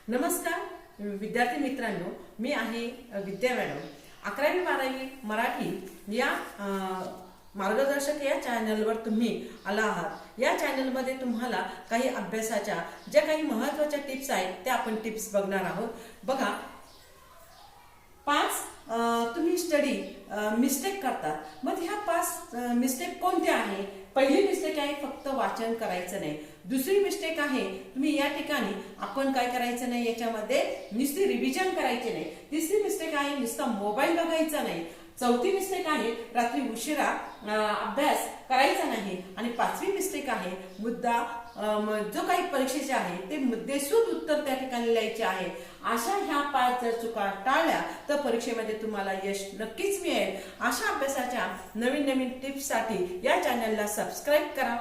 नमस्कार विद्यार्थी मित्रांनो, मी आहे विद्या मॅडम। 11वी 12वी मराठी या मार्गदर्शक या चॅनलवर तुम्ही आला आहात। या चॅनलमध्ये तुम्हाला काही अभ्यासाच्या ज्या काही महत्त्वाच्या टिप्स आहेत त्या आपण टिप्स बघणार आहोत। बघा, 5 तुम्ही स्टडी मिस्टेक करतात, मग ह्या 5 मिस्टेक कोणत्या आहे? पहिली मिस्टेक आहे फक्त वाचन करायचं नाही। दुसरी मिस्टेक आहे तुम्ही या ठिकाणी आपण काय करायचं नाही, याच्यामध्ये नुसती रिव्हिजन करायचे नाही। तिसरी मिस्टेक आहे नुसता मोबाईल बघायचा नाही। चौथी मिस्टेक आहे रात्री उशिरा अभ्यास करायचा नाही। आणि 5वी मिस्टेक आहे मुद्दा जो काही परीक्षेचे आहे ते मुद्देसूद उत्तर त्या ठिकाणी लिहायचे आहे। अशा ह्या 5 जर चुका टाळल्या तर परीक्षेमध्ये तुम्हाला यश नक्कीच मिळेल। अशा अभ्यासाच्या नवीन नवीन टिप्ससाठी या चॅनलला सबस्क्राईब करा।